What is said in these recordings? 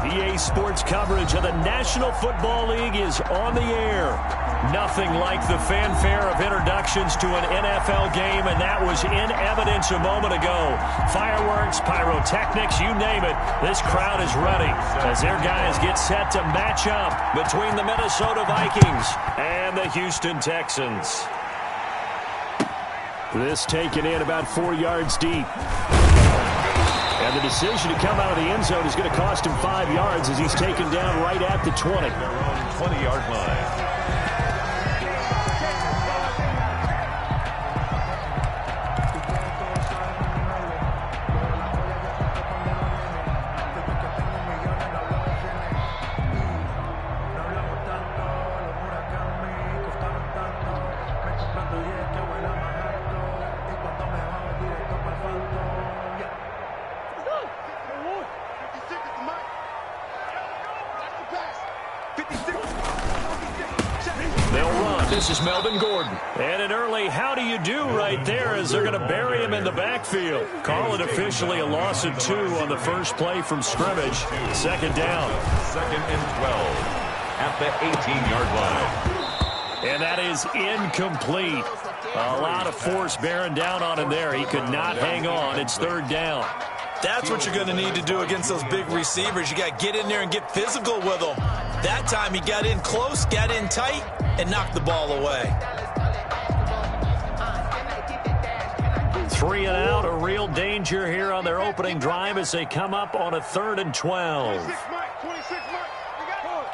EA Sports coverage of the National Football League is on the air. Nothing like the fanfare of introductions to an NFL game, and that was in evidence a moment ago. Fireworks, pyrotechnics, you name it. This crowd is ready as their guys get set to match up between the Minnesota Vikings and the Houston Texans. This taken in about 4 yards deep. And the decision to come out of the end zone is going to cost him 5 yards as he's taken down right at the 20. Their own 20-yard line. This is Melvin Gordon. And an early how do you do right there as they're going to bury him in the backfield. Call it officially a loss of 2 on the first play from scrimmage. Second down. 2nd and 12 at the 18-yard line. And that is incomplete. A lot of force bearing down on him there. He could not hang on. It's 3rd down. That's what you're going to need to do against those big receivers. You got to get in there and get physical with them. That time he got in close, got in tight, and knocked the ball away. 3 and out, a real danger here on their opening drive as they come up on a 3rd and 12. 26 Mike, 26 Mike. We got it.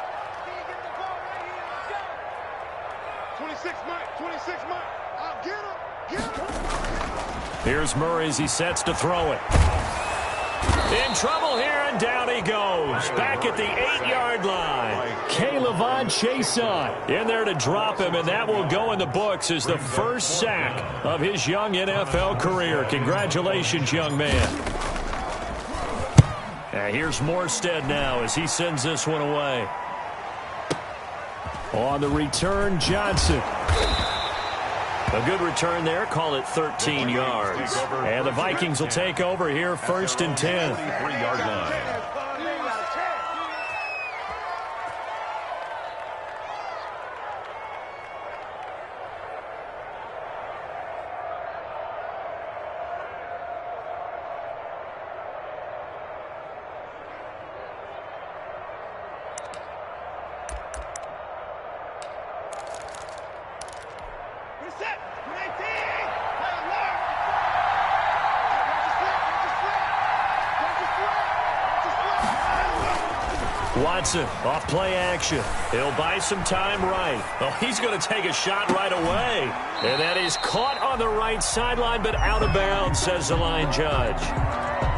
26 Mike, 26 Mike. I'll get him. Here's Murray as he sets to throw it. In trouble here, and down he goes. Back at the 8-yard line. K'Lavon Chaisson in there to drop him, and that will go in the books as the first sack of his young NFL career. Congratulations, young man. Here's Morstead now as he sends this one away. On the return, Johnson. A good return there. Call it 13 yards. And the Vikings will take over here 1st and 10. 3-yard line. Watson off play action. He'll buy some time right. Oh, he's going to take a shot right away. And that is caught on the right sideline, but out of bounds, says the line judge.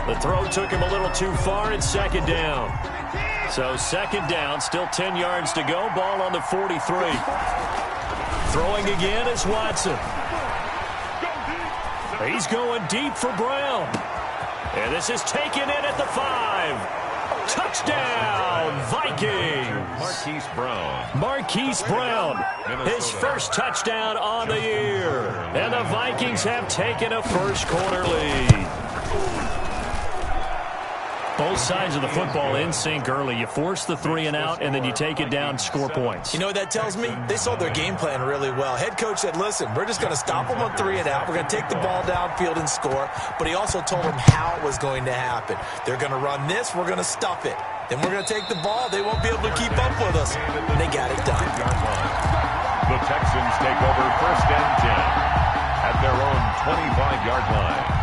The throw took him a little too far. It's 2nd down. So 2nd down, still 10 yards to go. Ball on the 43. Throwing again is Watson. He's going deep for Brown. And this is taken in at the 5. Touchdown, Vikings! Marquise Brown, his first touchdown on the year. And the Vikings have taken a first-quarter lead. Both sides of the football in sync early. You force the 3 and out, and then you take it down, score points. You know what that tells me? They saw their game plan really well. Head coach said, listen, we're just going to stop them on 3 and out. We're going to take the ball downfield and score. But he also told them how it was going to happen. They're going to run this. We're going to stuff it. Then we're going to take the ball. They won't be able to keep up with us. And they got it done. The Texans take over 1st and 10 at their own 25-yard line.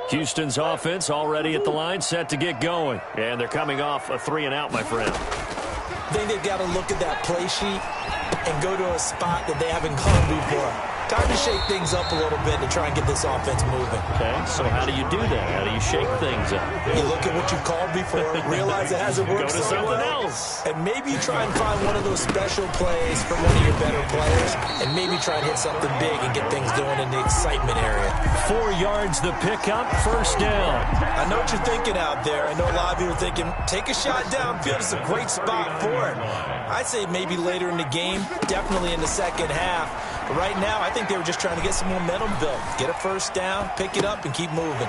Houston's offense already at the line, set to get going. And they're coming off a 3 and out, my friend. I think they've got to look at that play sheet and go to a spot that they haven't gone before. Time to shake things up a little bit to try and get this offense moving. Okay, so how do you do that? How do you shake things up? You look at what you called before, realize it hasn't worked Go to so something well, else. and maybe you try and find one of those special plays from one of your better players, and maybe try and hit something big and get things going in the excitement area. 4 yards the pickup, first down. I know what you're thinking out there. I know a lot of you are thinking, take a shot downfield. It's a great spot for it. I'd say maybe later in the game, definitely in the second half. But right now, I think they were just trying to get some momentum built. Get a first down, pick it up, and keep moving.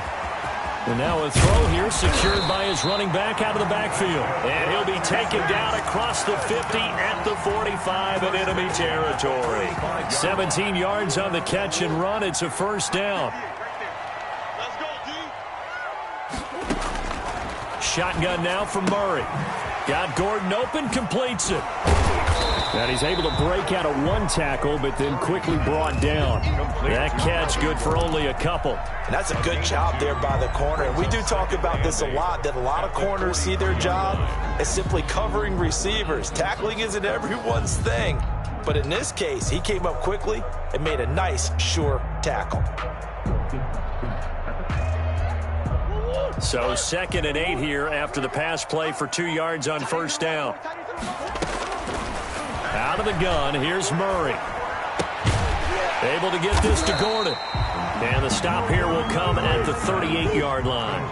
And now a throw here secured by his running back out of the backfield. And he'll be taken down across the 50 at the 45 in enemy territory. 17 yards on the catch and run. It's a first down. Let's go, D. Shotgun now from Murray. Got Gordon open, completes it. And he's able to break out of one tackle, but then quickly brought down. That catch good for only a couple. And that's a good job there by the corner. And we do talk about this a lot, that a lot of corners see their job as simply covering receivers. Tackling isn't everyone's thing. But in this case, he came up quickly and made a nice, sure tackle. So 2nd and 8 here after the pass play for 2 yards on first down. Out of the gun, here's Murray. Able to get this to Gordon. And the stop here will come at the 38-yard line.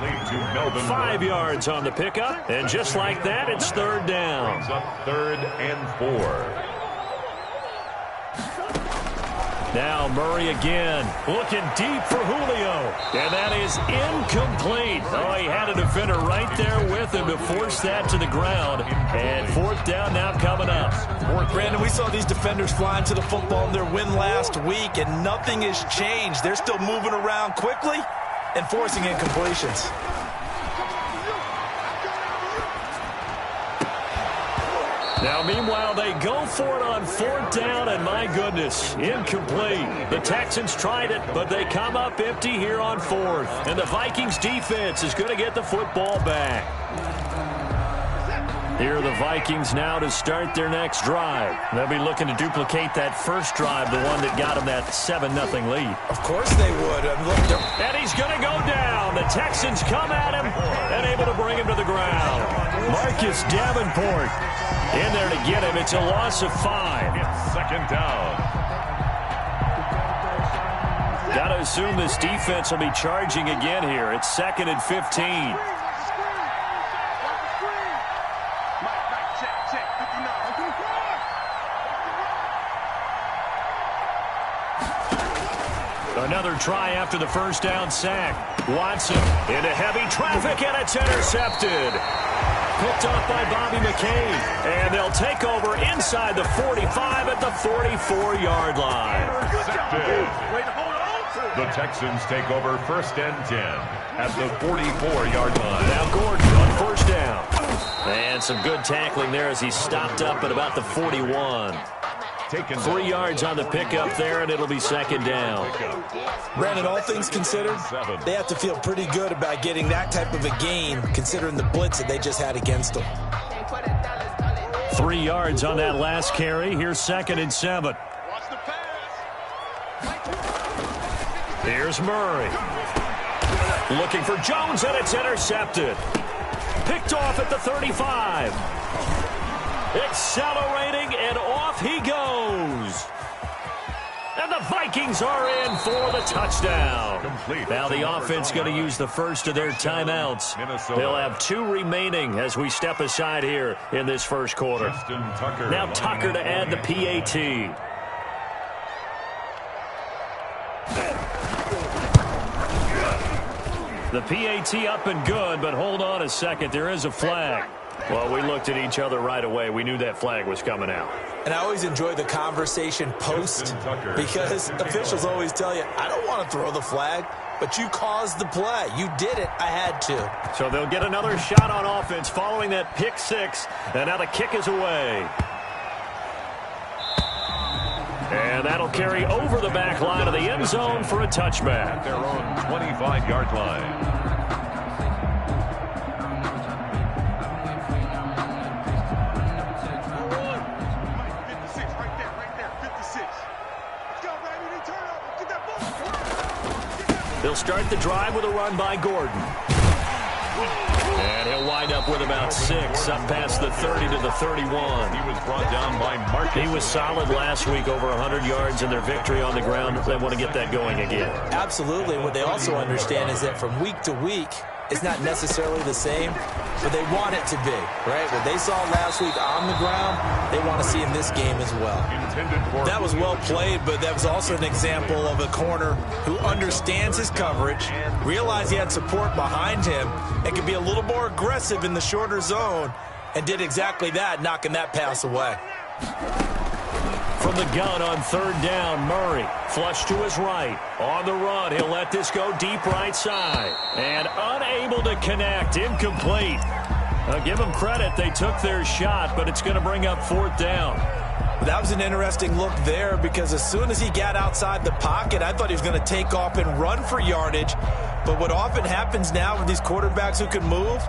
5 yards on the pickup, and just like that, it's third down. Brings up 3rd and 4. Now Murray again, looking deep for Julio. And that is incomplete. Oh, he had a defender right there with him to force that to the ground. And 4th down now coming up. Brandon, we saw these defenders flying to the football in their win last week, and nothing has changed. They're still moving around quickly and forcing incompletions. Now, meanwhile, they go for it on 4th down, and my goodness, incomplete. The Texans tried it, but they come up empty here on 4th. And the Vikings defense is going to get the football back. Here are the Vikings now to start their next drive. They'll be looking to duplicate that first drive, the one that got them that 7-0 lead. Of course they would. And he's going to go down. The Texans come at him and able to bring him to the ground. Marcus Davenport in there to get him. It's a loss of 5. It's 2nd down. Got to assume this defense will be charging again here. It's 2nd and 15. Another try after the first down sack. Watson into heavy traffic, and it's intercepted. Picked off by Bobby McCain. And they'll take over inside the 45 at the 44-yard line. The Texans take over 1st and 10 at the 44-yard line. Now Gordon on first down. And some good tackling there as he stopped up at about the 41. 3 yards on the pickup there, and it'll be 2nd down. Brandon, all things considered, they have to feel pretty good about getting that type of a game, considering the blitz that they just had against them. 3 yards on that last carry. Here's 2nd and 7. Here's Murray. Looking for Jones, and it's intercepted. Picked off at the 35. Accelerating, and off he goes. And the Vikings are in for the touchdown. Now the offense going to use the first of their timeouts. They'll have 2 remaining as we step aside here in this first quarter. Now Tucker to add the PAT. The PAT up and good, but hold on a second. There is a flag. Well, we looked at each other right away. We knew that flag was coming out. And I always enjoy the conversation post because officials always tell you, I don't want to throw the flag, but you caused the play. You did it. I had to. So they'll get another shot on offense following that pick 6, and now the kick is away. And that'll carry over the back line of the end zone for a touchback. At their own 25-yard line. Right there, 56. Let's go, baby. They turn He'll start the drive with a run by Gordon. And he'll wind up with about 6, up past the 30 to the 31. He was brought down by Marcus. He was solid last week, over 100 yards in their victory on the ground. They want to get that going again. Absolutely. What they also understand is that from week to week, it's not necessarily the same, but they want it to be, right? What they saw last week on the ground, they want to see in this game as well. That was well played, but that was also an example of a corner who understands his coverage, realized he had support behind him, and could be a little more aggressive in the shorter zone, and did exactly that, knocking that pass away. From the gun on 3rd down, Murray flush to his right. On the run, he'll let this go deep right side. And unable to connect, incomplete. Give them credit, they took their shot, but it's going to bring up 4th down. That was an interesting look there because as soon as he got outside the pocket, I thought he was going to take off and run for yardage. But what often happens now with these quarterbacks who can move,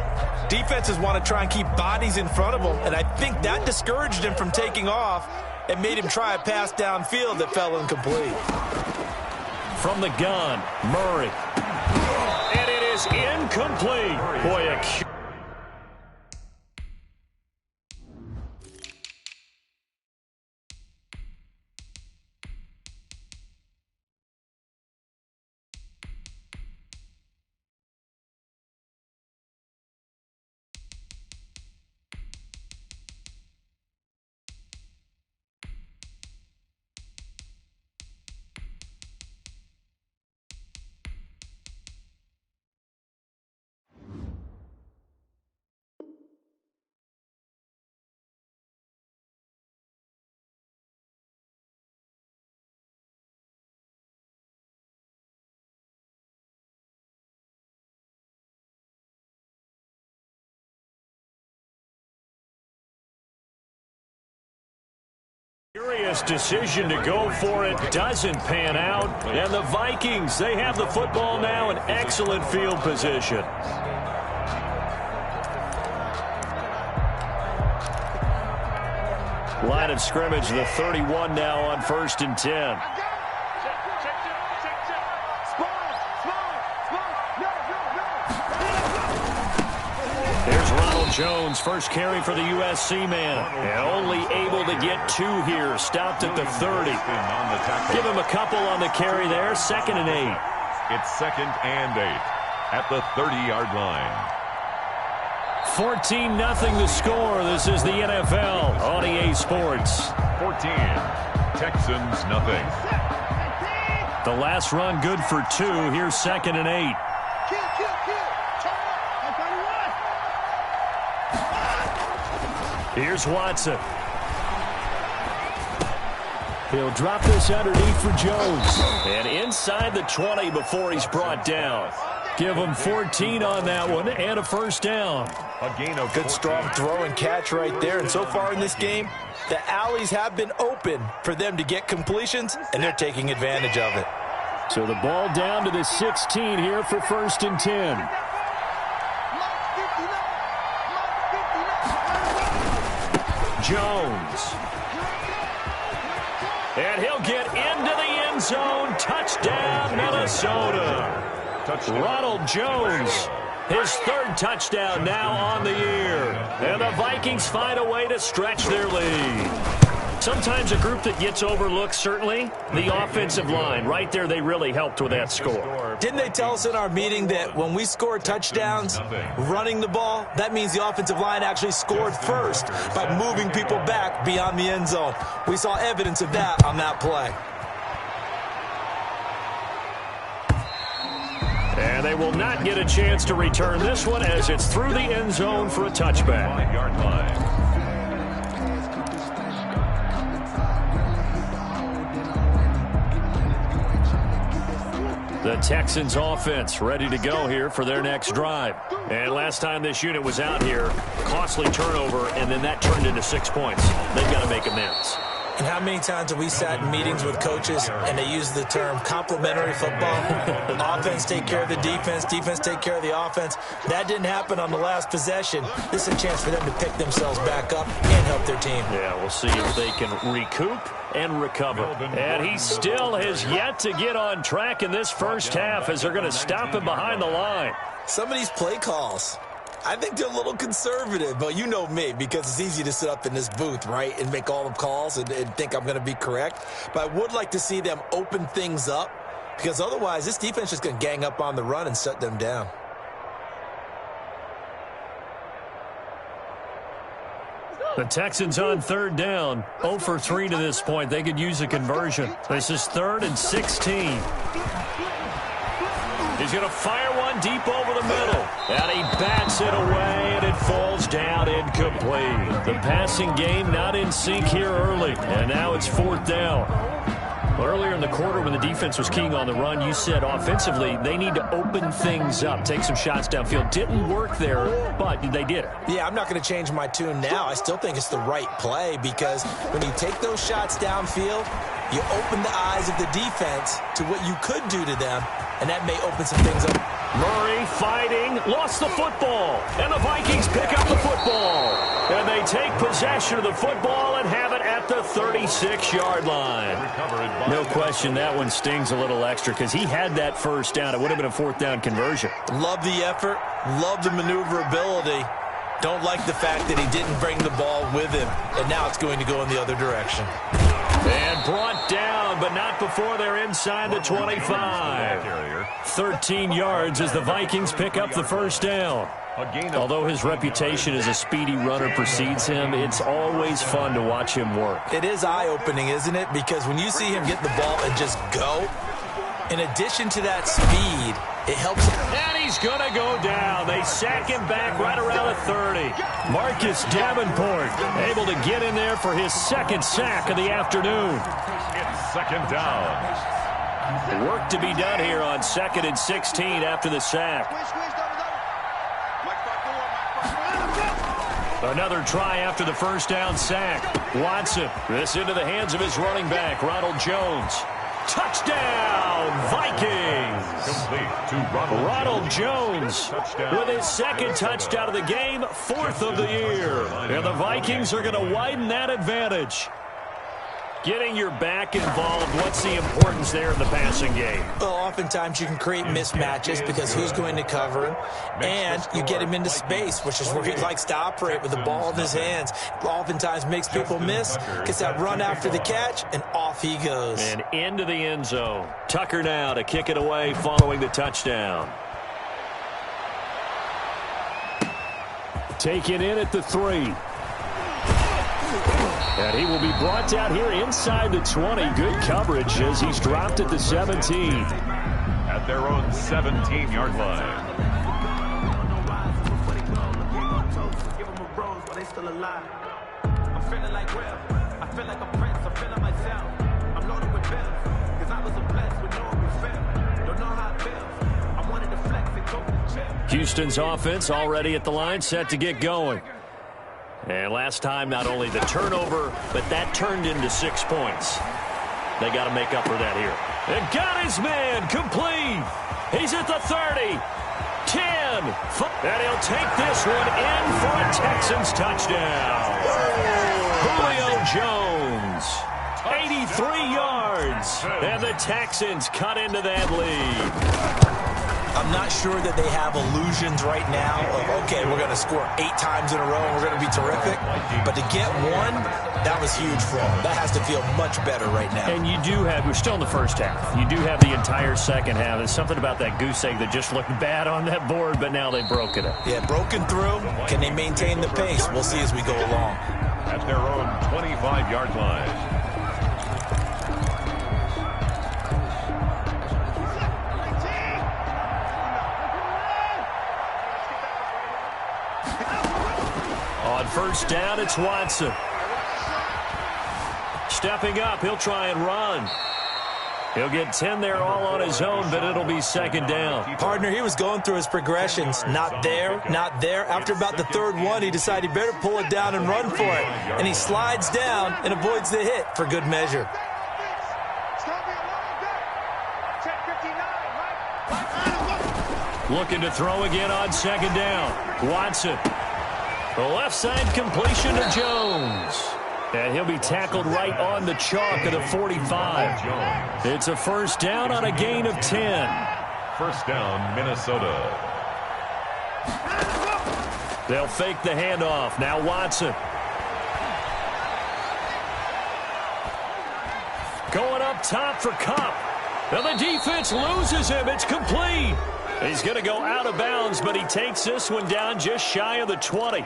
defenses want to try and keep bodies in front of them, and I think that discouraged him from taking off and made him try a pass downfield that fell incomplete. From the gun, Murray. And it is incomplete. Boy, a curious decision to go for it doesn't pan out. And the Vikings, they have the football now in excellent field position. Line of scrimmage, the 31 now on 1st and 10. Jones, first carry for the USC man. And only able to get 2 here. Stopped at the 30. Give him a couple on the carry there. 2nd and 8. It's 2nd and 8 at the 30-yard line. 14-0 the score. This is the NFL on EA Sports. 14. Texans nothing. The last run good for 2. Here's 2nd and 8. Here's Watson. He'll drop this underneath for Jones. And inside the 20 before he's brought down. Give him 14 on that one and a 1st down. A gain of good strong throw and catch right there. And so far in this game, the alleys have been open for them to get completions, and they're taking advantage of it. So the ball down to the 16 here for 1st and 10. Jones. And he'll get into the end zone. Touchdown, Minnesota. Ronald Jones, his 3rd touchdown now on the year. And the Vikings find a way to stretch their lead. Sometimes a group that gets overlooked, certainly, the offensive line. Right there, they really helped with that score. Didn't they tell us in our meeting that when we score touchdowns running the ball, that means the offensive line actually scored first by moving people back beyond the end zone? We saw evidence of that on that play. And they will not get a chance to return this one as it's through the end zone for a touchback. 5-yard line. The Texans offense ready to go here for their next drive. And last time this unit was out here, costly turnover, and then that turned into 6 points. They've got to make amends. And how many times have we sat in meetings with coaches and they use the term complementary football? Offense take care of the defense, defense take care of the offense. That didn't happen on the last possession. This is a chance for them to pick themselves back up and help their team. Yeah, we'll see if they can recoup and recover. And he still has yet to get on track in this first half as they're going to stop him behind the line. Some of these play calls, I think they're a little conservative, but you know me, because it's easy to sit up in this booth, right, and make all the calls and think I'm going to be correct. But I would like to see them open things up, because otherwise this defense is going to gang up on the run and shut them down. The Texans on third down, 0 for 3 to this point. They could use a conversion. This is 3rd and 16. He's going to fire one deep over the middle. And he bats it away, and it falls down incomplete. The passing game not in sync here early. And now it's 4th down. Earlier in the quarter when the defense was keying on the run, you said offensively they need to open things up, take some shots downfield. Didn't work there, but they did it. Yeah, I'm not going to change my tune now. I still think it's the right play because when you take those shots downfield, you open the eyes of the defense to what you could do to them, and that may open some things up. Murray fighting, lost the football, and the Vikings pick up the football. And they take possession of the football and have it at the 36-yard line. No question that one stings a little extra because he had that first down. It would have been a 4th down conversion. Love the effort, love the maneuverability. Don't like the fact that he didn't bring the ball with him, and now it's going to go in the other direction. And brought down, but not before they're inside the 25. 13 yards as the Vikings pick up the first down. Although his reputation as a speedy runner precedes him, it's always fun to watch him work. It is eye-opening, isn't it? Because when you see him get the ball and just go, in addition to that speed, it helps him. And he's going to go down. They sack him back right around the 30. Marcus Davenport able to get in there for his 2nd sack of the afternoon. It's 2nd down. Work to be done here on 2nd and 16 after the sack. Another try after the first down sack. Watson, this into the hands of his running back, Ronald Jones. Touchdown, Vikings! Complete to Ronald Jones with his 2nd touchdown of the game, 4th of the year. And the Vikings are going to widen that advantage. Getting your back involved, what's the importance there in the passing game? Well, oftentimes you can create mismatches because who's going to cover him, and you get him into space, which is where he likes to operate with the ball in his hands. Oftentimes makes people miss, gets that run after the catch, and off he goes. And into the end zone. Tucker now to kick it away following the touchdown. Taken in at the 3. And he will be brought down here inside the 20. Good coverage as he's dropped at the 17. At their own 17-yard line. Houston's offense already at the line, set to get going. And last time, not only the turnover, but that turned into 6 points. They got to make up for that here. And got his man complete. He's at the 30, 10, and he'll take this one in for a Texans touchdown. Julio Jones, 83 yards, and the Texans cut into that lead. I'm not sure that they have illusions right now of, okay, we're going to score 8 times in a row and we're going to be terrific. But to get one, that was huge for them. That has to feel much better right now. And you do have, we're still in the first half. You do have the entire second half. There's something about that goose egg that just looked bad on that board, but now they've broken it. Yeah, broken through. Can they maintain the pace? We'll see as we go along. At their own 25-yard line. On first down, it's Watson. Stepping up, he'll try and run. He'll get 10 there all on his own, but it'll be second down. Partner, he was going through his progressions. Not there, not there. After about the third one, he decided he better pull it down and run for it. And he slides down and avoids the hit for good measure. Looking to throw again on second down. Watson. The left side completion to Jones. And he'll be tackled right on the chalk of the 45. It's a first down on a gain of 10. First down, Minnesota. They'll fake the handoff. Now Watson. Going up top for Kupp. Now the defense loses him. It's complete. He's going to go out of bounds, but he takes this one down just shy of the 20.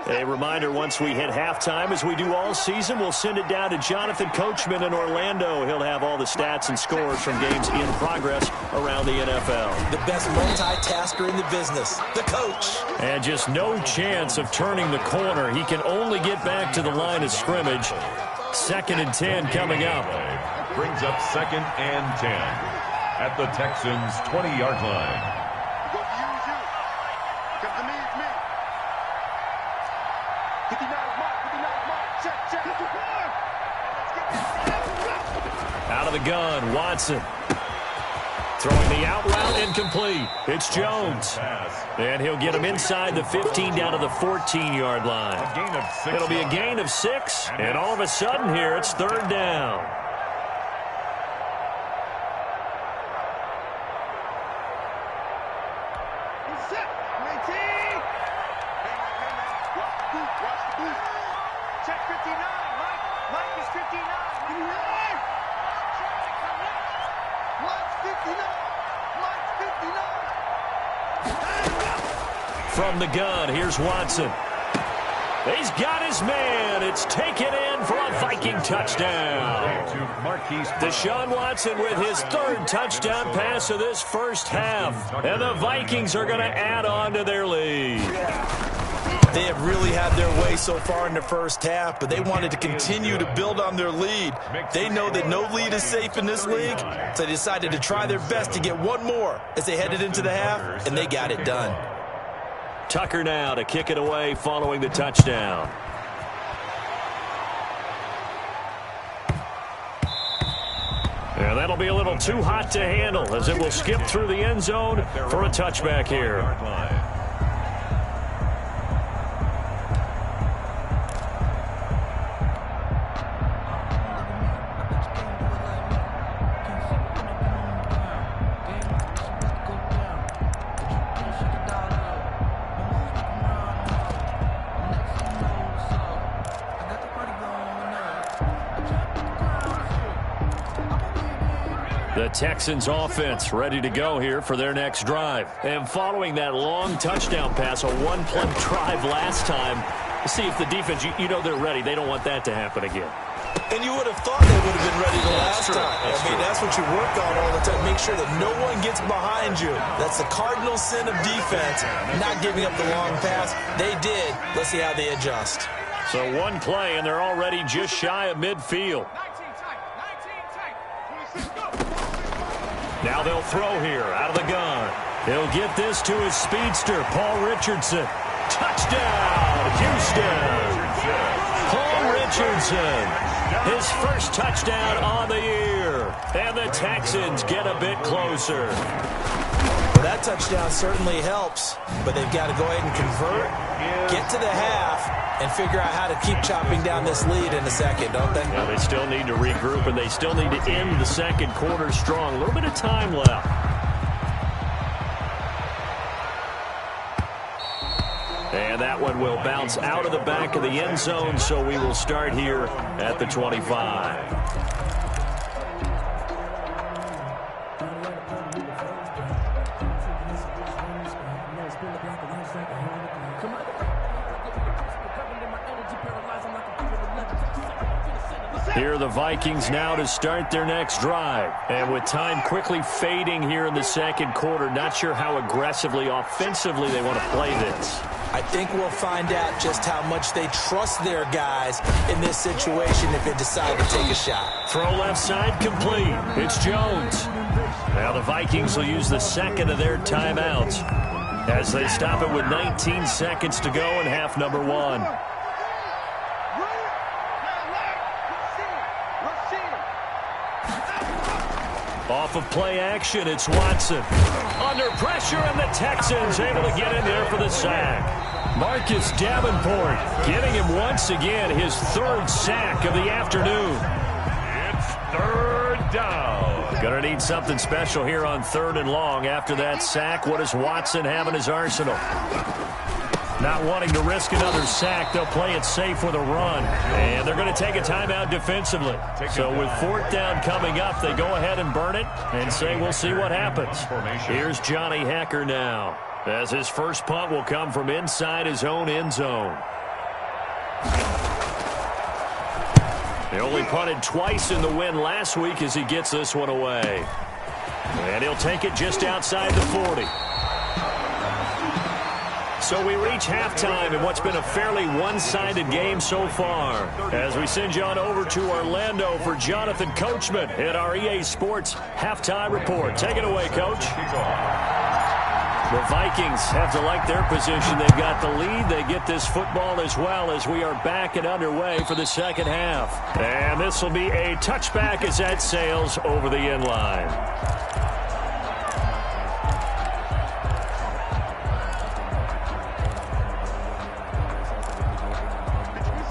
A reminder, once we hit halftime, as we do all season, we'll send it down to Jonathan Coachman in Orlando. He'll have all the stats and scores from games in progress around the NFL. The best multitasker in the business, the coach. And just no chance of turning the corner. He can only get back to the line of scrimmage. 2nd and 10 coming up. Brings up 2nd and 10 at the Texans' 20-yard line. Out of the gun, Watson. Throwing the out route, incomplete. It's Jones. And he'll get him inside the 15 down to the 14-yard line. It'll be a gain of 6, and all of a sudden here it's 3rd down. From the gun, here's Watson. He's got his man. It's taken in for a Viking touchdown. Deshaun Watson with his 3rd touchdown pass of this first half. And the Vikings are going to add on to their lead. They have really had their way so far in the first half, but they wanted to continue to build on their lead. They know that no lead is safe in this league, so they decided to try their best to get one more as they headed into the half, and they got it done. Tucker now to kick it away following the touchdown. And that'll be a little too hot to handle as it will skip through the end zone for a touchback here. The Texans offense ready to go here for their next drive. And following that long touchdown pass, a one-play drive last time, see if the defense, you know they're ready. They don't want that to happen again. And you would have thought they would have been ready the last time. That's what you work on all the time. Make sure that no one gets behind you. That's the cardinal sin of defense, not giving up the long pass. They did. Let's see how they adjust. So one play, and they're already just shy of midfield. Now they'll throw here out of the gun. He'll get this to his speedster, Paul Richardson. Touchdown, Houston. Paul Richardson, his first touchdown on the year. And the Texans get a bit closer. Well, that touchdown certainly helps, but they've got to go ahead and convert, get to the half, and figure out how to keep chopping down this lead in a second, don't they? Yeah, they still need to regroup, and they still need to end the second quarter strong. A little bit of time left. And that one will bounce out of the back of the end zone, so we will start here at the 25. Here are the Vikings now to start their next drive. And with time quickly fading here in the second quarter, not sure how aggressively, offensively they want to play this. I think we'll find out just how much they trust their guys in this situation if they decide to take a shot. Throw left side complete. It's Jones. Now the Vikings will use the second of their timeouts as they stop it with 19 seconds to go in half number one. Off of play action, it's Watson. Under pressure, and the Texans able to get in there for the sack. Marcus Davenport getting him once again his third sack of the afternoon. It's third down. Going to need something special here on 3rd and long. After that sack, what does Watson have in his arsenal? Not wanting to risk another sack, they'll play it safe with a run. And they're going to take a timeout defensively. So with 4th down coming up, they go ahead and burn it and say we'll see what happens. Here's Johnny Hekker now, as his first punt will come from inside his own end zone. He only punted twice in the win last week as he gets this one away. And he'll take it just outside the 40. So we reach halftime in what's been a fairly one-sided game so far. As we send you on over to Orlando for Jonathan Coachman at our EA Sports Halftime Report. Take it away, Coach. The Vikings have to like their position. They've got the lead. They get this football as well as we are back and underway for the second half. And this will be a touchback as that sails over the end line.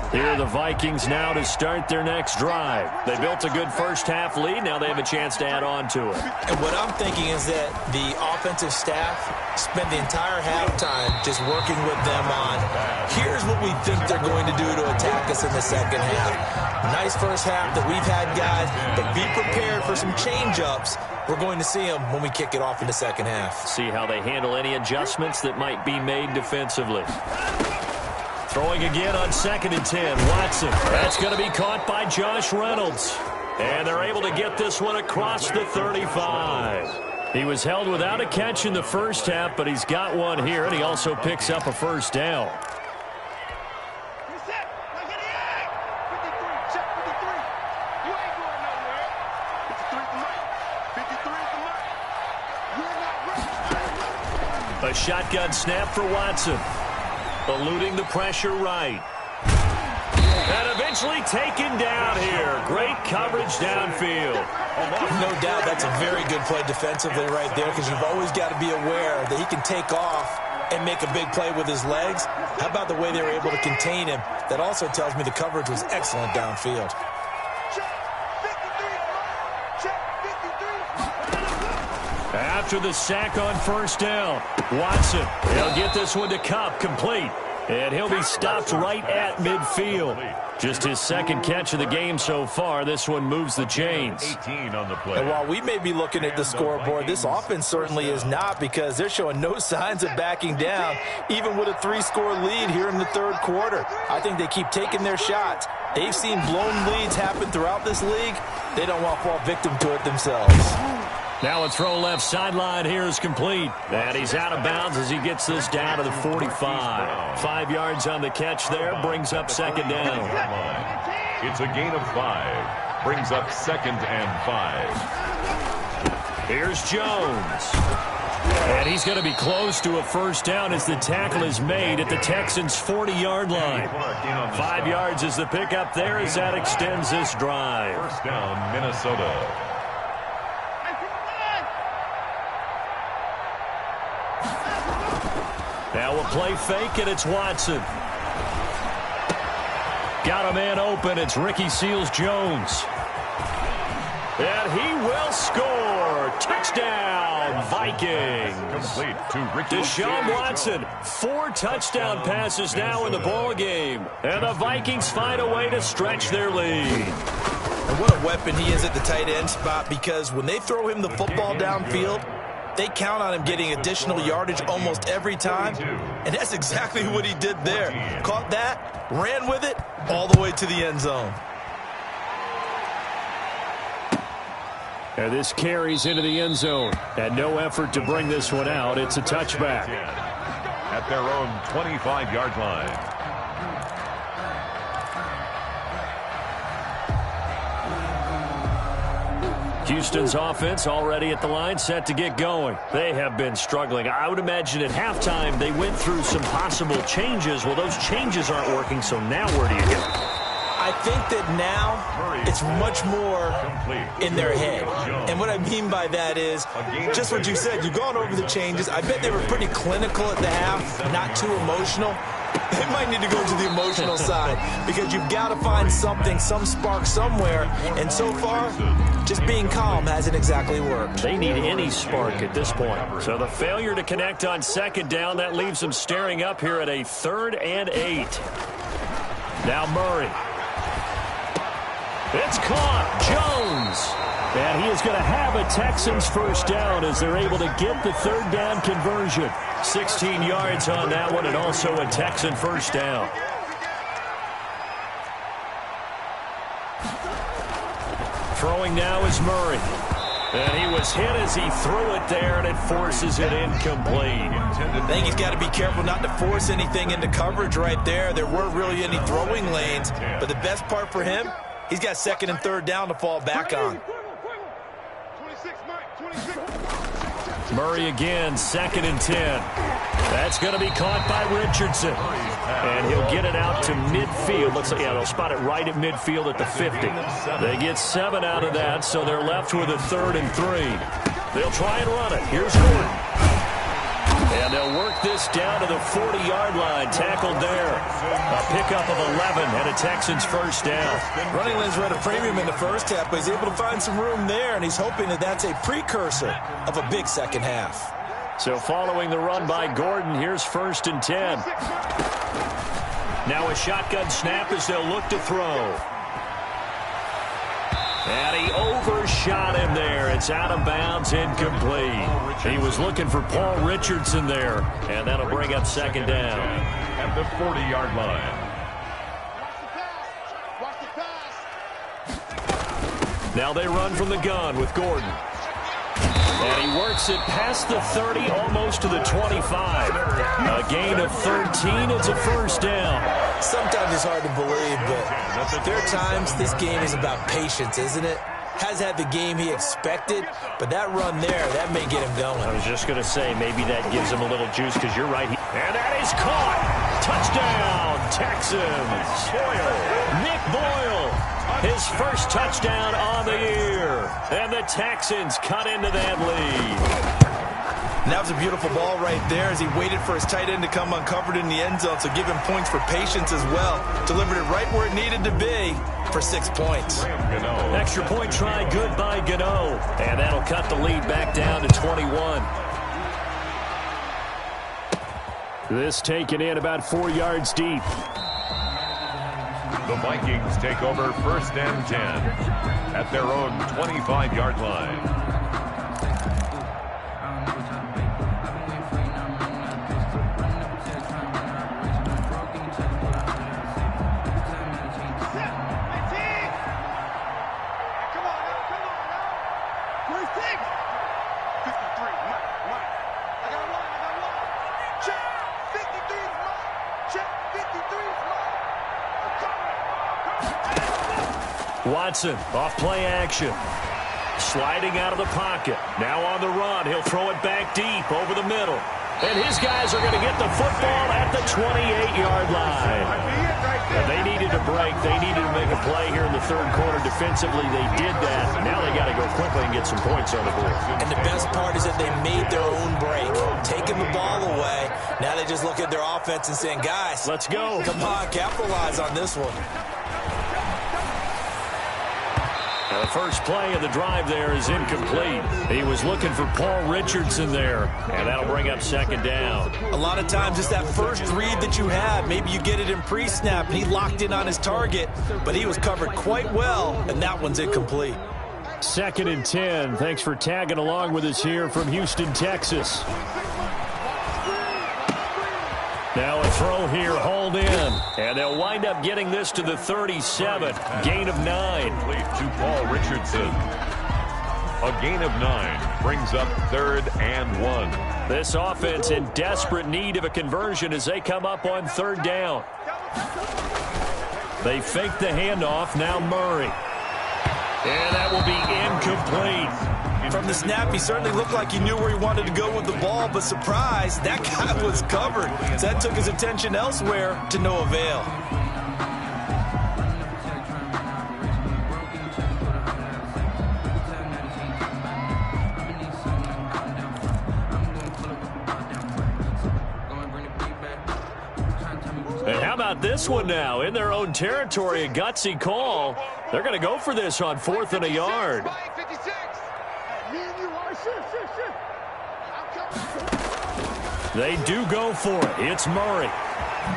Here are the Vikings now to start their next drive. They built a good first-half lead. Now they have a chance to add on to it. And what I'm thinking is that the offensive staff spent the entire halftime just working with them on, here's what we think they're going to do to attack us in the second half. Nice first half that we've had, guys, but be prepared for some change-ups. We're going to see them when we kick it off in the second half. See how they handle any adjustments that might be made defensively. Throwing again on 2nd and 10. Watson. That's going to be caught by Josh Reynolds. And they're able to get this one across the 35. He was held without a catch in the first half, but he's got one here, and he also picks up a first down. A shotgun snap for Watson. Eluding the pressure right. And eventually taken down here. Great coverage downfield. No doubt that's a very good play defensively right there, because you've always got to be aware that he can take off and make a big play with his legs. How about the way they were able to contain him? That also tells me the coverage was excellent downfield. After the sack on first down, Watson, he'll get this one to Kupp, complete. And he'll be stopped right at midfield. Just his second catch of the game so far. This one moves the chains. 18 on the play. And while we may be looking at the scoreboard, this offense certainly is not, because they're showing no signs of backing down, even with a 3-score lead here in the third quarter. I think they keep taking their shots. They've seen blown leads happen throughout this league. They don't want to fall victim to it themselves. Now a throw left sideline here is complete. And he's out of bounds as he gets this down to the 45. 5 yards on the catch there, brings up second down. It's a gain of 5. Brings up 2nd and 5. Here's Jones. And he's going to be close to a first down as the tackle is made at the Texans' 40-yard line. 5 yards is the pickup there as that extends this drive. First down, Minnesota. Now a play fake, and it's Watson. Got a man open. It's Ricky Seals-Jones. And he will score. Touchdown, Vikings. Complete to Ricky Deshaun Watson. 4 touchdown passes now in the ball game. And the Vikings find a way to stretch their lead. And what a weapon he is at the tight end spot, because when they throw him the football downfield, they count on him getting additional yardage almost every time, and that's exactly what he did there. Caught that, ran with it, all the way to the end zone. And this carries into the end zone. And no effort to bring this one out. It's a touchback. At their own 25-yard line. Houston's offense already at the line, set to get going. They have been struggling. I would imagine at halftime they went through some possible changes. Well, those changes aren't working, so now where do you go? I think that now it's much more in their head. And what I mean by that is just what you said. You've gone over the changes. I bet they were pretty clinical at the half, not too emotional. They might need to go to the emotional side because you've got to find something, some spark somewhere. And so far, just being calm hasn't exactly worked. They need any spark at this point. So the failure to connect on second down, that leaves them staring up here at a 3rd and 8. Now Murray. It's caught. Jones. And he is going to have a Texans first down as they're able to get the 3rd down conversion. 16 yards on that one, and also a Texan first down. Throwing now is Murray. And he was hit as he threw it there, and it forces it incomplete. I think he's got to be careful not to force anything into coverage right there. There weren't really any throwing lanes, but the best part for him, he's got 2nd and 3rd down to fall back on. Murray again, 2nd and 10. That's going to be caught by Richardson. And he'll get it out to midfield. Looks like, yeah, they'll spot it right at midfield at the 50. They get 7 out of that, so they're left with a 3rd and 3. They'll try and run it. Here's Gordon. And they'll work this down to the 40-yard line. Tackled there. A pickup of 11 and a Texans first down. Running lanes were at a premium in the first half, but he's able to find some room there, and he's hoping that that's a precursor of a big second half. So following the run by Gordon, here's 1st and 10. Now a shotgun snap as they'll look to throw. And he overshot him there. It's out of bounds, incomplete. He was looking for Paul Richardson there. And that'll bring up 2nd down. At the 40-yard line. Now they run from the gun with Gordon. And he works it past the 30, almost to the 25. A gain of 13. It's a first down. Sometimes it's hard to believe, but there are times this game is about patience, isn't it? Has had the game he expected, but that run there, that may get him going. I was just going to say, maybe that gives him a little juice, because you're right. And that is caught. Touchdown, Texans. Nick Boyle, his first touchdown on the year. And the Texans cut into that lead. And that was a beautiful ball right there as he waited for his tight end to come uncovered in the end zone, so give him points for patience as well. Delivered it right where it needed to be for 6 points. Extra point try, good by Gano. And that'll cut the lead back down to 21. This taken in about 4 yards deep. The Vikings take over 1st and 10 at their own 25-yard line. Watson off play action. Sliding out of the pocket. Now on the run. He'll throw it back deep over the middle. And his guys are going to get the football at the 28-yard line. Now they needed a break. They needed to make a play here in the 3rd quarter. Defensively, they did that. Now they got to go quickly and get some points on the board. And the best part is that they made their own break. Taking the ball away. Now they just look at their offense and saying, guys, let's go. Come on, capitalize on this one. Now the first play of the drive there is incomplete. He was looking for Paul Richardson there, and that'll bring up 2nd down. A lot of times it's that first read that you have. Maybe you get it in pre-snap, and he locked in on his target, but he was covered quite well, and that one's incomplete. 2nd and 10. Thanks for tagging along with us here from Houston, Texas. Now a throw here, hauled in. And they'll wind up getting this to the 37. Gain of 9. To Paul Richardson. A gain of 9 brings up 3rd and 1. This offense in desperate need of a conversion as they come up on 3rd down. They fake the handoff. Now Murray. And that will be incomplete. From the snap, he certainly looked like he knew where he wanted to go with the ball, but surprise, that guy was covered. So that took his attention elsewhere to no avail. And how about this one now? In their own territory, a gutsy call. They're going to go for this on 4th and a yard. They do go for it. It's Murray.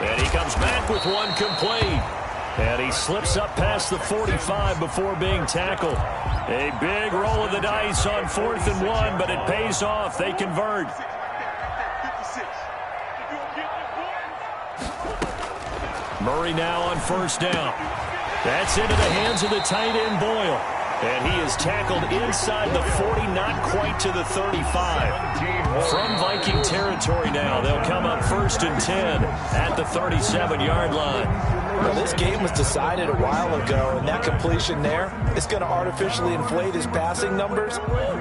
And he comes back with one complete. And he slips up past the 45 before being tackled. A big roll of the dice on 4th and 1, but it pays off. They convert. Murray now on 1st down. That's into the hands of the tight end, Boyle. And he is tackled inside the 40, not quite to the 35. From Viking territory now, they'll come up 1st and 10 at the 37-yard line. Well, this game was decided a while ago, and that completion there is going to artificially inflate his passing numbers.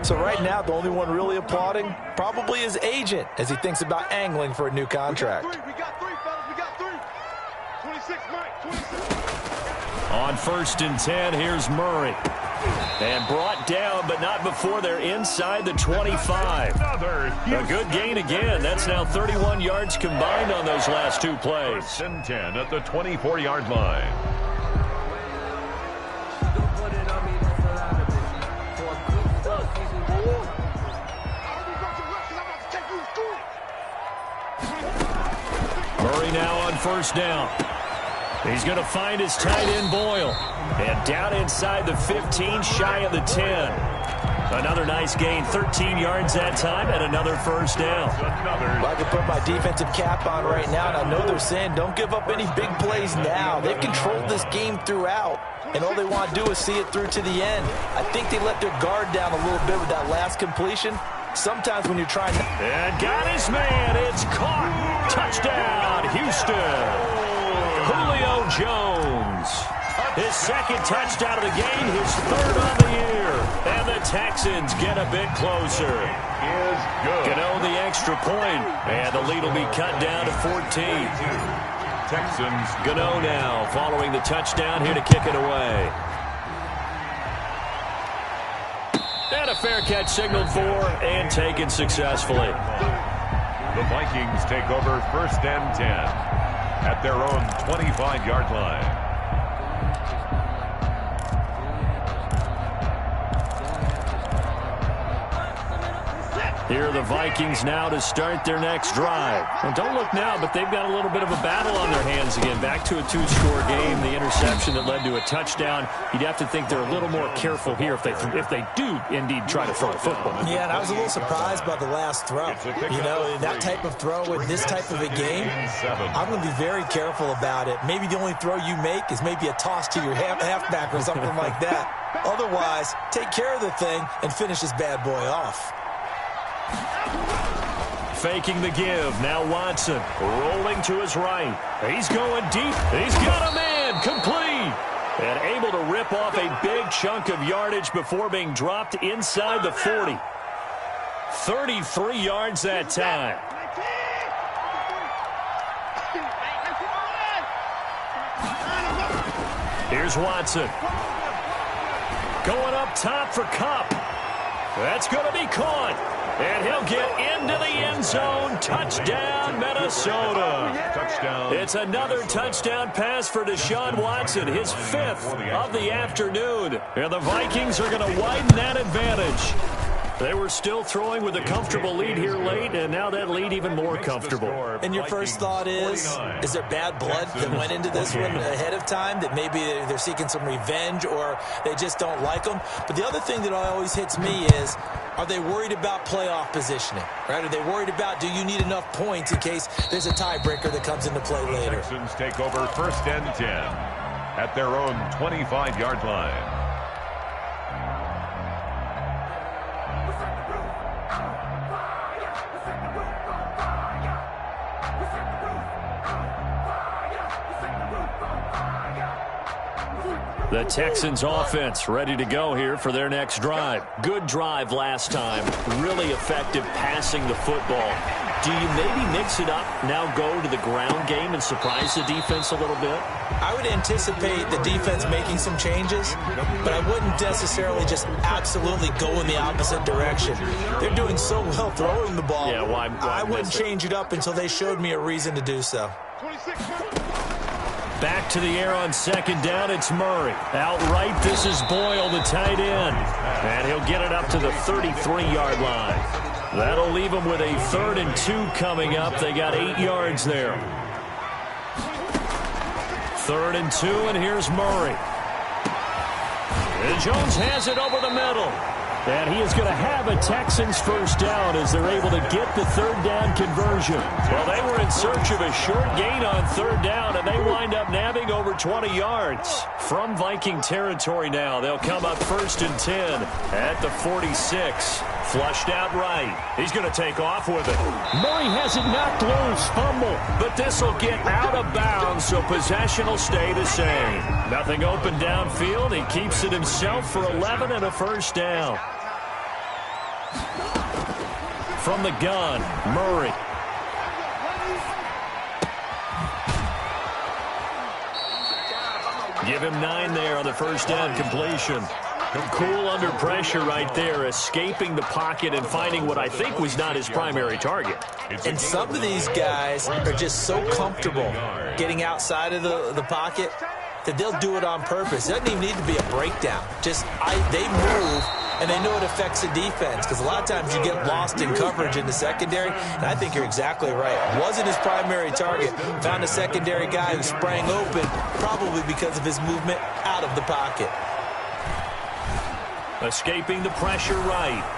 So right now, the only one really applauding probably his agent as he thinks about angling for a new contract. We got 3, fellas. We got 3. 26, Mike. 26. On 1st and 10, here's Murray. And brought down, but not before they're inside the 25. A good gain again. That's now 31 yards combined on those last 2 plays. 1st and 10 at the 24-yard line. Murray now on 1st down. He's going to find his tight end, Boyle. And down inside the 15, shy of the 10. Another nice gain, 13 yards that time, and another 1st down. Well, I can put my defensive cap on right now, and I know they're saying don't give up any big plays now. They've controlled this game throughout, and all they want to do is see it through to the end. I think they let their guard down a little bit with that last completion. Sometimes when you're trying to... And got his man. It's caught. Touchdown, Houston. Julio Jones. His 2nd touchdown of the game, his 3rd on the year. And the Texans get a bit closer. Is good. Gano the extra point, and the lead will be cut down to 14. Texans. Gano now following the touchdown here to kick it away. And a fair catch signaled for and taken successfully. The Vikings take over 1st and 10 at their own 25-yard line. Here are the Vikings now to start their next drive. And don't look now, but they've got a little bit of a battle on their hands again. Back to a 2-score game, the interception that led to a touchdown. You'd have to think they're a little more careful here if they do indeed try to throw a football. Yeah, and I was a little surprised by the last throw. You know, that type of throw with this type of a game, I'm going to be very careful about it. Maybe the only throw you make is maybe a toss to your halfback or something like that. Otherwise, take care of the thing and finish this bad boy off. Faking the give. Now Watson rolling to his right. He's going deep. He's got a man. Complete. And able to rip off a big chunk of yardage before being dropped inside the 40. 33 yards that time. Here's Watson. Going up top for Kupp. That's going to be caught. And he'll get into the end zone. Touchdown, Minnesota. Touchdown. It's another touchdown pass for Deshaun Watson, his 5th of the afternoon. And the Vikings are going to widen that advantage. They were still throwing with a comfortable lead here late, and now that lead even more comfortable. And your first thought is there bad blood that went into this one ahead of time, that maybe they're seeking some revenge or they just don't like them? But the other thing that always hits me is, are they worried about playoff positioning? Right? Are they worried about, do you need enough points in case there's a tiebreaker that comes into play later? Texans take over 1st and 10 at their own 25-yard line. The Texans offense ready to go here for their next drive. Good drive last time. Really effective passing the football. Do you maybe mix it up, now go to the ground game and surprise the defense a little bit? I would anticipate the defense making some changes, but I wouldn't necessarily just absolutely go in the opposite direction. They're doing so well throwing the ball. Yeah, why I wouldn't change it up until they showed me a reason to do so. Back to the air on second down, it's Murray. Outright, this is Boyle, the tight end. And he'll get it up to the 33-yard line. That'll leave them with a 3rd and 2 coming up. They got 8 yards there. 3rd and 2, and here's Murray. And Jones has it over the middle. And he is going to have a Texans first down as they're able to get the 3rd down conversion. Well, they were in search of a short gain on 3rd down, and they wind up nabbing over 20 yards. From Viking territory now, they'll come up 1st and 10 at the 46. Flushed out right. He's going to take off with it. Murray has it knocked loose. Fumble. But this will get out of bounds, so possession will stay the same. Nothing open downfield. He keeps it himself for 11 and a first down. From the gun, Murray. Give him 9 there on the first down completion. Cool under pressure right there, escaping the pocket and finding what I think was not his primary target. And some of these guys are just so comfortable getting outside of the pocket that they'll do it on purpose. It doesn't even need to be a breakdown. Just they move, and they know it affects the defense, because a lot of times you get lost in coverage in the secondary, and I think you're exactly right. Wasn't his primary target. Found a secondary guy who sprang open, probably because of his movement out of the pocket. Escaping the pressure right.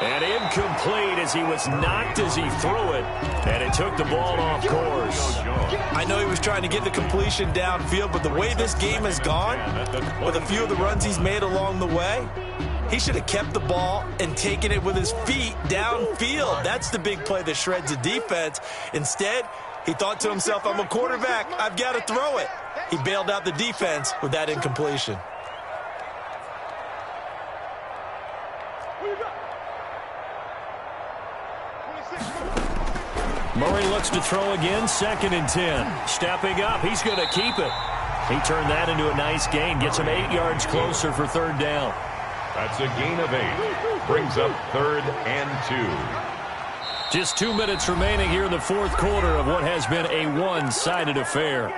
And incomplete as he was knocked as he threw it. And it took the ball off course. I know he was trying to get the completion downfield, but the way this game has gone, with a few of the runs he's made along the way, he should have kept the ball and taken it with his feet downfield. That's the big play that shreds the defense. Instead, he thought to himself, I'm a quarterback, I've got to throw it. He bailed out the defense with that incompletion. Murray looks to throw again, 2nd and 10. Stepping up, he's going to keep it. He turned that into a nice gain, gets him 8 yards closer for 3rd down. That's a gain of 8. Brings up 3rd and 2. Just 2 minutes remaining here in the 4th quarter of what has been a one-sided affair.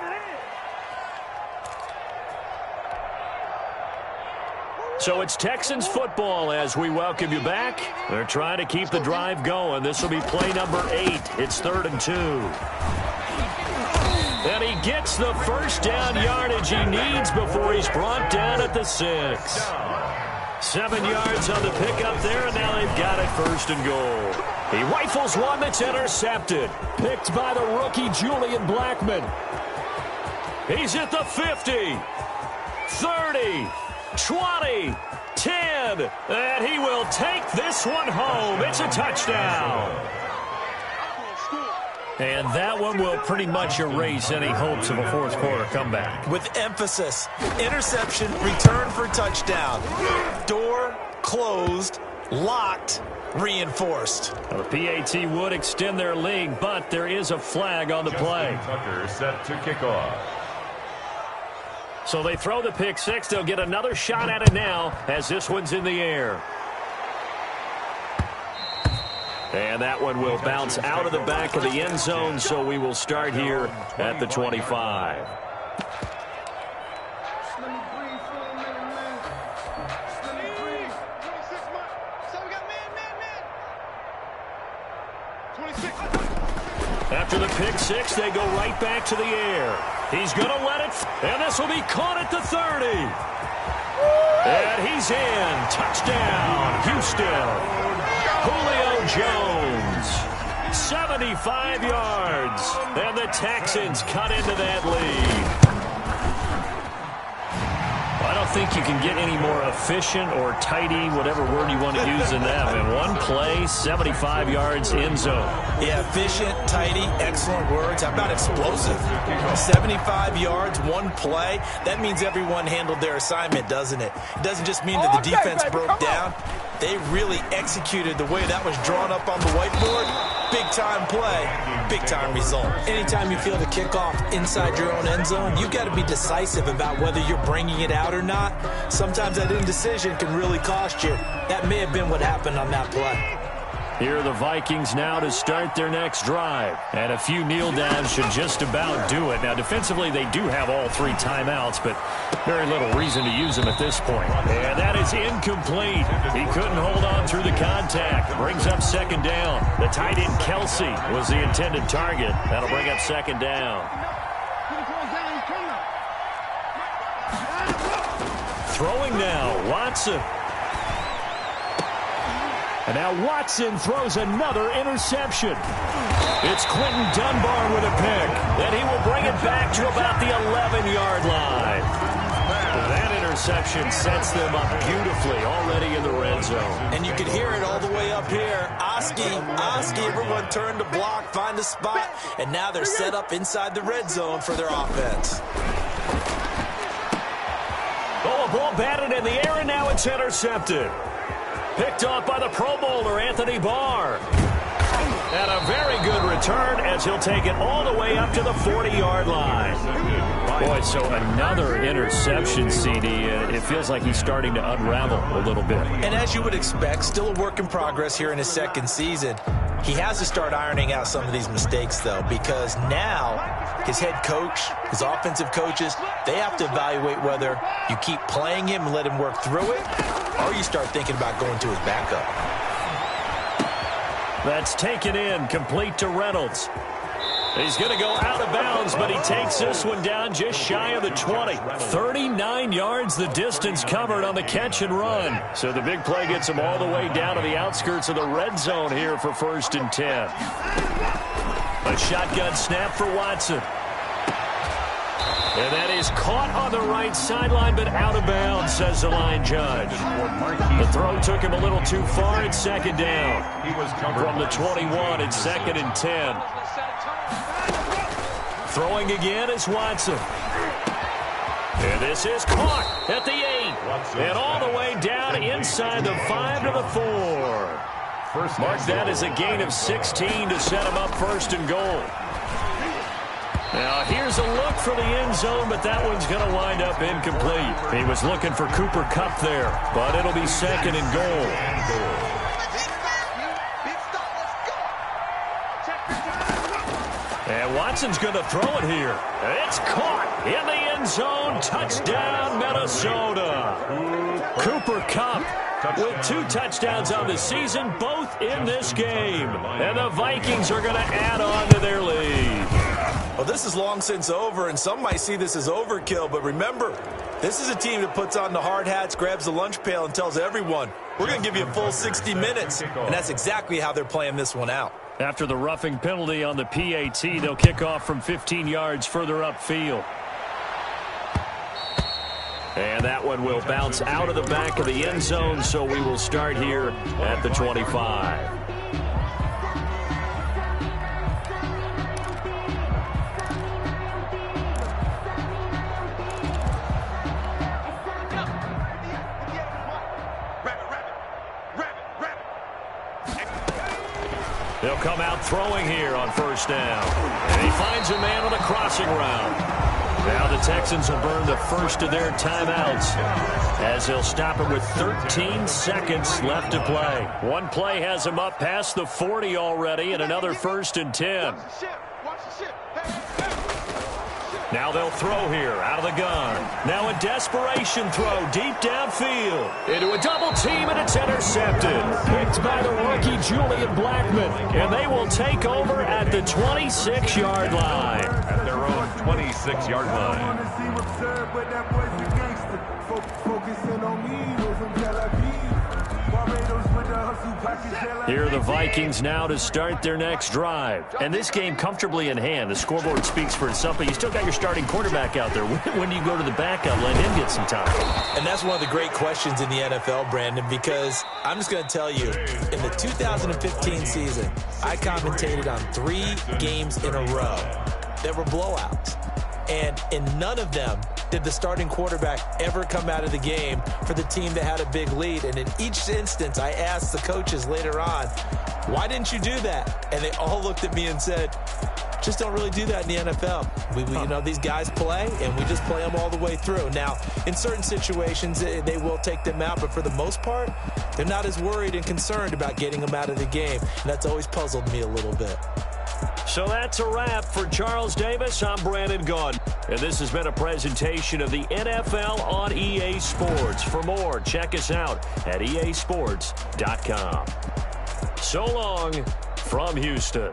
So it's Texans football as we welcome you back. They're trying to keep the drive going. This will be play number 8. It's 3rd and 2. And he gets the first down yardage he needs before he's brought down at the 6. 7 yards on the pickup there, and now they've got it 1st and goal. He rifles one that's intercepted. Picked by the rookie Julian Blackmon. He's at the 50, 30, 20, 10, and he will take this one home. It's a touchdown. And that one will pretty much erase any hopes of a 4th quarter comeback. With emphasis, interception, return for touchdown. Door closed, locked, reinforced. The PAT would extend their lead, but there is a flag on the play. Tucker set to kick off. So they throw the pick 6. They'll get another shot at it now as this one's in the air. And that one will bounce out of the back of the end zone, so we will start here at the 25. After the pick 6, they go right back to the air. He's going to let it, and this will be caught at the 30. And he's in. Touchdown, Houston. Julio Jones, 75 yards, and the Texans cut into that lead. On a think you can get any more efficient or tidy, whatever word you want to use in that. And one play, 75 yards in zone. Yeah, efficient, tidy, excellent words. How about explosive? 75 yards, one play. That means everyone handled their assignment, doesn't it? It doesn't just mean that the defense broke down. They really executed the way that was drawn up on the whiteboard. Big-time play, big-time result. Anytime you feel the kickoff inside your own end zone, you've got to be decisive about whether you're bringing it out or not. Sometimes that indecision can really cost you. That may have been what happened on that play. Here are the Vikings now to start their next drive. And a few kneel downs should just about do it. Now, defensively, they do have all 3 timeouts, but very little reason to use them at this point. And that is incomplete. He couldn't hold on through the contact. Brings up second down. The tight end, Kelsey, was the intended target. That'll bring up second down. Throwing now, Watson. And now Watson throws another interception. It's Quentin Dunbar with a pick. Then he will bring it back to about the 11-yard line. That interception sets them up beautifully already in the red zone. And you can hear it all the way up here. Oski, everyone turned to block, find a spot, and now they're set up inside the red zone for their offense. Oh, a ball batted in the air, and now it's intercepted. Picked off by the Pro Bowler, Anthony Barr. And a very good return as he'll take it all the way up to the 40-yard line. Boy, so another interception, CD. It feels like he's starting to unravel a little bit. And as you would expect, still a work in progress here in his second season. He has to start ironing out some of these mistakes, though, because now his head coach, his offensive coaches, they have to evaluate whether you keep playing him and let him work through it, or you start thinking about going to his backup. That's taken in, complete to Reynolds. He's going to go out of bounds, but he takes this one down just shy of the 20. 39 yards the distance covered on the catch and run. So the big play gets him all the way down to the outskirts of the red zone here for 1st and 10. A shotgun snap for Watson. And that is caught on the right sideline, but out of bounds, says the line judge. The throw took him a little too far. It's second down. From the 21, it's 2nd and 10. Throwing again is Watson. And this is caught at the 8. And all the way down inside the 5 to the 4. Mark that as a gain of 16 to set him up 1st and goal. Now, here's a look for the end zone, but that one's going to wind up incomplete. He was looking for Cooper Kupp there, but it'll be 2nd and goal. And Watson's going to throw it here. It's caught in the end zone. Touchdown, Minnesota. Cooper Kupp with 2 touchdowns on the season, both in this game. And the Vikings are going to add on to their lead. Well, this is long since over, and some might see this as overkill, but remember, this is a team that puts on the hard hats, grabs the lunch pail, and tells everyone, we're going to give you a full 60 minutes, and that's exactly how they're playing this one out. After the roughing penalty on the PAT, they'll kick off from 15 yards further upfield. And that one will bounce out of the back of the end zone, so we will start here at the 25. They'll come out throwing here on 1st down. And he finds a man on the crossing route. Now the Texans will burn the first of their timeouts as they'll stop it with 13 seconds left to play. One play has them up past the 40 already, and another 1st and 10. Now they'll throw here out of the gun. Now a desperation throw deep downfield. Into a double team, and it's intercepted. Picked by the rookie Julian Blackmon. And they will take over at the 26-yard line. At their own 26-yard line. Focusing on me, from Tel Aviv. Barbados with the Here are the Vikings now to start their next drive. And this game comfortably in hand. The scoreboard speaks for itself, but you still got your starting quarterback out there. When do you go to the backup, let him get some time? And that's one of the great questions in the NFL, Brandon, because I'm just going to tell you, in the 2015 season, I commentated on 3 games in a row that were blowouts. And in none of them did the starting quarterback ever come out of the game for the team that had a big lead. And in each instance, I asked the coaches later on, why didn't you do that? And they all looked at me and said, just don't really do that in the NFL. You know, these guys play, and we just play them all the way through. Now, in certain situations, they will take them out, but for the most part, they're not as worried and concerned about getting them out of the game. And that's always puzzled me a little bit. So that's a wrap for Charles Davis. I'm Brandon Gaudin. And this has been a presentation of the NFL on EA Sports. For more, check us out at easports.com. So long from Houston.